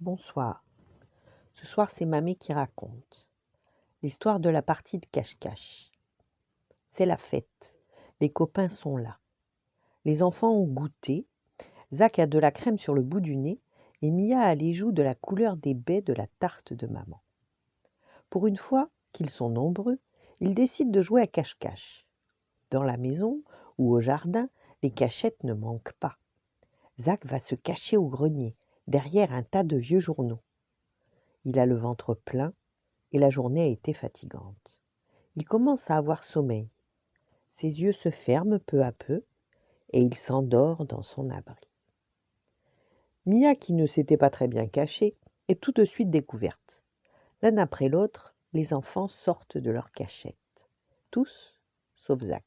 Bonsoir. Ce soir, c'est Mamie qui raconte l'histoire de la partie de cache-cache. C'est la fête. Les copains sont là. Les enfants ont goûté. Zach a de la crème sur le bout du nez et Mia a les joues de la couleur des baies de la tarte de maman. Pour une fois qu'ils sont nombreux, ils décident de jouer à cache-cache. Dans la maison ou au jardin, les cachettes ne manquent pas. Zach va se cacher au grenier, derrière un tas de vieux journaux. Il a le ventre plein et la journée a été fatigante. Il commence à avoir sommeil. Ses yeux se ferment peu à peu et il s'endort dans son abri. Mia, qui ne s'était pas très bien cachée, est tout de suite découverte. L'un après l'autre, les enfants sortent de leur cachette. Tous, sauf Zach.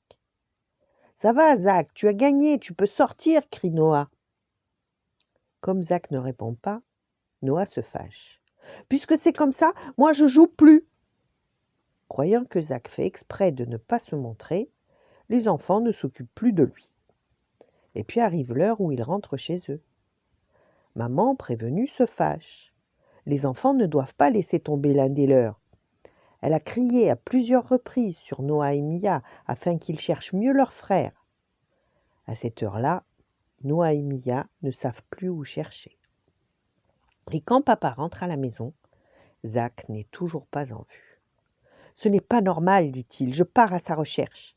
« Ça va, Zach, tu as gagné, tu peux sortir !» crie Noah. Comme Zach ne répond pas, Noah se fâche. « Puisque c'est comme ça, moi je joue plus !» Croyant que Zach fait exprès de ne pas se montrer, les enfants ne s'occupent plus de lui. Et puis arrive l'heure où ils rentrent chez eux. Maman, prévenue, se fâche. Les enfants ne doivent pas laisser tomber l'un des leurs. Elle a crié à plusieurs reprises sur Noah et Mia afin qu'ils cherchent mieux leur frère. À cette heure-là, Noah et Mia ne savent plus où chercher. Et quand papa rentre à la maison, Zach n'est toujours pas en vue. « Ce n'est pas normal, dit-il, je pars à sa recherche. »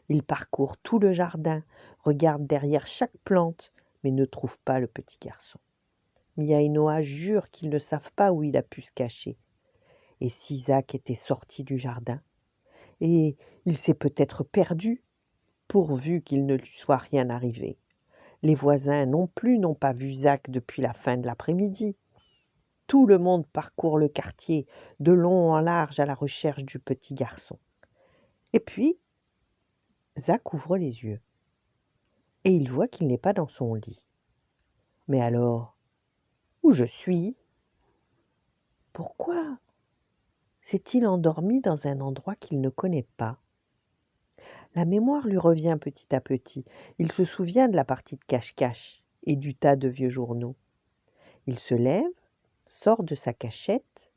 Il parcourt tout le jardin, regarde derrière chaque plante, mais ne trouve pas le petit garçon. Mia et Noah jurent qu'ils ne savent pas où il a pu se cacher. Et si Zach était sorti du jardin? Et il s'est peut-être perdu, pourvu qu'il ne lui soit rien arrivé. Les voisins non plus n'ont pas vu Zach depuis la fin de l'après-midi. Tout le monde parcourt le quartier, de long en large, à la recherche du petit garçon. Et puis, Zach ouvre les yeux. Et il voit qu'il n'est pas dans son lit. Mais alors, où je suis? Pourquoi s'est-il endormi dans un endroit qu'il ne connaît pas? La mémoire lui revient petit à petit. Il se souvient de la partie de cache-cache et du tas de vieux journaux. Il se lève, sort de sa cachette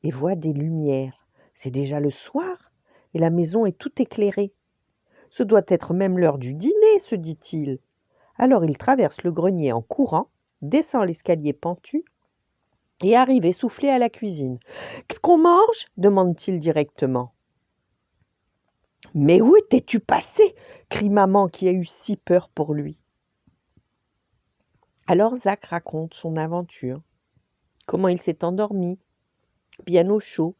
et voit des lumières. C'est déjà le soir et la maison est toute éclairée. Ce doit être même l'heure du dîner, se dit-il. Alors il traverse le grenier en courant, descend l'escalier pentu et arrive essoufflé à la cuisine. « Qu'est-ce qu'on mange ?» demande-t-il directement. « Mais où étais-tu passé ?» crie maman qui a eu si peur pour lui. Alors Zach raconte son aventure, comment il s'est endormi, bien au chaud,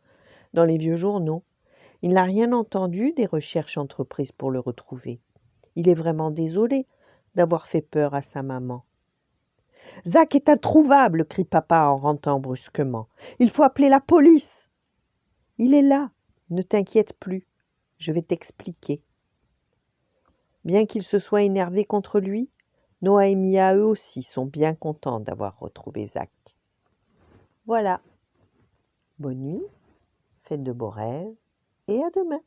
dans les vieux journaux. Il n'a rien entendu des recherches entreprises pour le retrouver. Il est vraiment désolé d'avoir fait peur à sa maman. « Zach est introuvable !» crie papa en rentrant brusquement. « Il faut appeler la police !»« Il est là, ne t'inquiète plus, je vais t'expliquer. » Bien qu'il se soit énervé contre lui, Noah et Mia eux aussi sont bien contents d'avoir retrouvé Zach. Voilà. Bonne nuit, faites de beaux rêves et à demain.